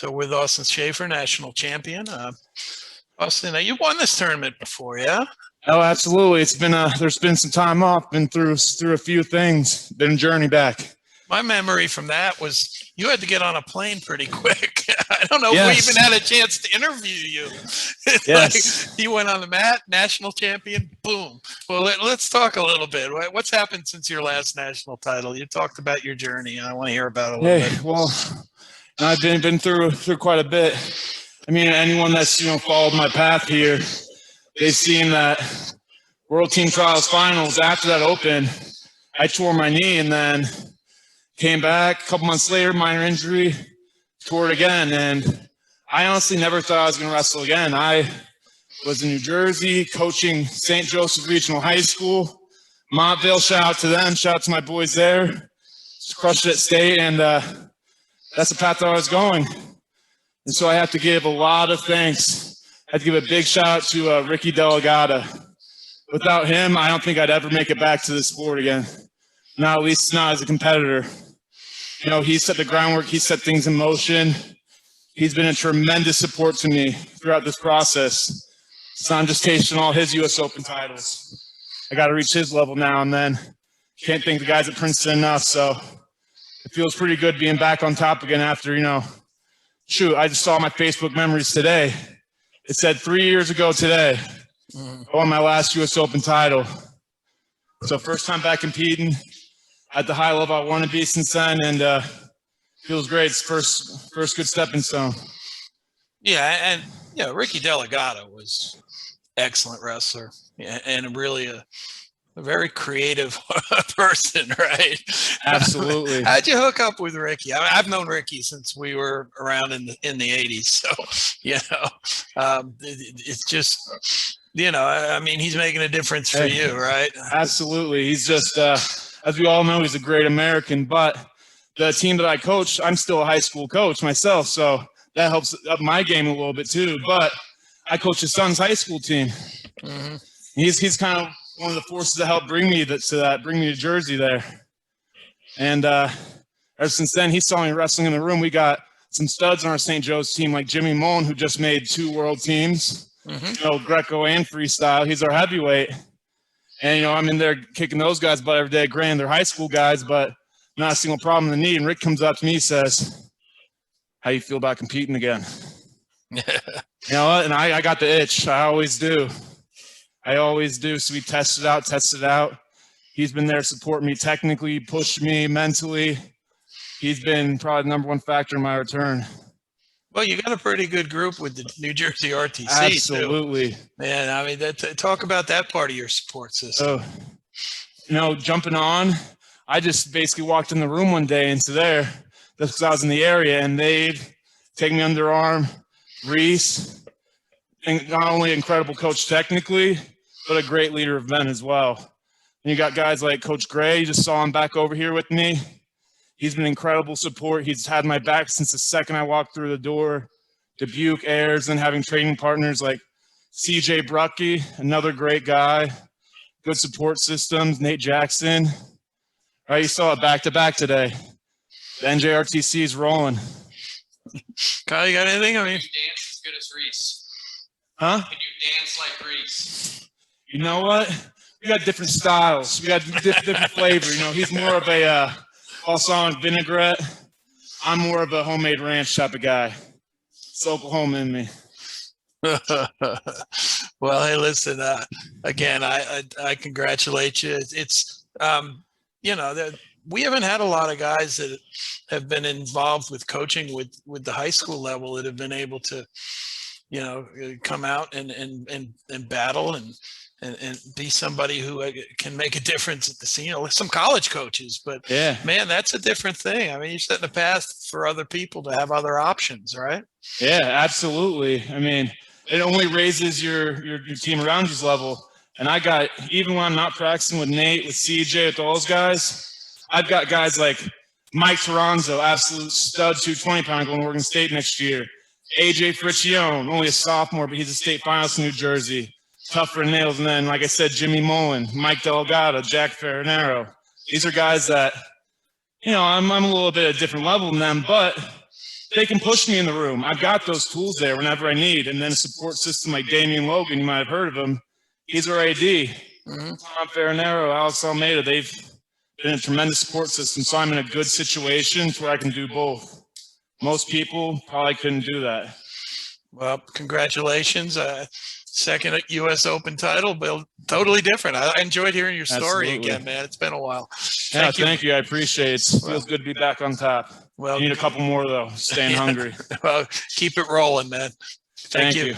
So with Austin Schafer, national champion. Austin, you've won this tournament before, yeah? Oh, absolutely. It's been there's been some time off, been through a few things, been a journey back. My memory from that was you had to get on a plane pretty quick. I don't know Yes. if we even had a chance to interview you. Yes. Like you went on the mat, national champion, boom. Well, let's talk a little bit. What's happened since your last national title? You talked about your journey, and I want to hear about it a little bit. Well, I've been through quite a bit. I mean, anyone that's followed my path here, they've seen that World Team Trials Finals. After that Open, I tore my knee and then came back a couple months later, minor injury, tore it again. And I honestly never thought I was going to wrestle again. I was in New Jersey coaching St. Joseph Regional High School. Montville, shout out to them. Shout out to my boys there. Just crushed it at state, and that's the path that I was going. And so I have to give a lot of thanks. I have to give a big shout out to Ricky Delegata. Without him, I don't think I'd ever make it back to the sport again. Not at least not as a competitor. He set the groundwork. He set things in motion. He's been a tremendous support to me throughout this process. So I'm just tasting all his U.S. Open titles. I got to reach his level now, and then can't thank the guys at Princeton enough. So it feels pretty good being back on top again after, shoot, I just saw my Facebook memories today. It said 3 years ago today, I won my last U.S. Open title. So first time back competing at the high level I want to be since then, and feels great. It's first good stepping stone. Yeah, and Ricky Delegata was excellent wrestler, and really a very creative person, right? Absolutely. How'd you hook up with Ricky? I've known Ricky since we were around in the 80s, so it's just he's making a difference for you, right? Absolutely. He's just as we all know, he's a great American, but the team that I coach, I'm still a high school coach myself, so that helps up my game a little bit too. But I coach his son's high school team. Mm-hmm. He's kind of one of the forces that helped bring me to Jersey there. And ever since then, he saw me wrestling in the room. We got some studs on our St. Joe's team, like Jimmy Mullen, who just made 2 world teams, Greco and freestyle. He's our heavyweight. And, I'm in there kicking those guys' butt every day. Granted, they're high school guys, but not a single problem in the knee. And Rick comes up to me, says, "How you feel about competing again?" You know what? And I got the itch. I always do. So we tested out. He's been there to support me technically, pushed me mentally. He's been probably the #1 factor in my return. Well, you got a pretty good group with the New Jersey RTC. Absolutely. Too. Man, I mean, talk about that part of your support system. Jumping on, I just basically walked in the room one day into there, just because I was in the area, and they'd take me underarm, Reese, and not only incredible coach technically, but a great leader of men as well. And you got guys like Coach Gray, you just saw him back over here with me. He's been incredible support. He's had my back since the second I walked through the door. Dubuque, Ayers, and having training partners like CJ Brucky, another great guy. Good support systems, Nate Jackson. All right, you saw it back-to-back today. The NJRTC is rolling. Kyle, you got anything? I mean, can you dance as good as Reese? Huh? Can you dance like Reese? You know what? We got different styles. We got different flavor. He's more of a balsamic vinaigrette. I'm more of a homemade ranch type of guy. It's Oklahoma in me. Well, hey, listen. Again, I congratulate you. It's we haven't had a lot of guys that have been involved with coaching with the high school level that have been able to, come out and battle and be somebody who can make a difference at the scene. Some college coaches, but yeah, man, that's a different thing. I mean, you're setting the path for other people to have other options, right? Yeah, absolutely. I mean, it only raises your team around you's level. And I got, even when I'm not practicing with Nate, with CJ, with those guys, I've got guys like Mike Toronzo, absolute stud 220-pound going to Oregon State next year. AJ Friccione, only a sophomore, but he's a state finalist in New Jersey. Tougher nails. And then, like I said, Jimmy Mullen, Mike Delgado, Jack Farinero. These are guys that, I'm a little bit at a different level than them, but they can push me in the room. I've got those tools there whenever I need. And then a support system like Damian Logan, you might have heard of him. He's our AD. Mm-hmm. Tom Farinero, Alex Almeida, they've been a tremendous support system. So I'm in a good situation where I can do both. Most people probably couldn't do that. Well, congratulations. Second U.S. Open title, but totally different. I enjoyed hearing your story Absolutely. again, man. It's been a while. Thank you. I appreciate it. It feels good to be back on top. Well, I need a couple more, though. Staying hungry. Well, keep it rolling, man. Thank you. you.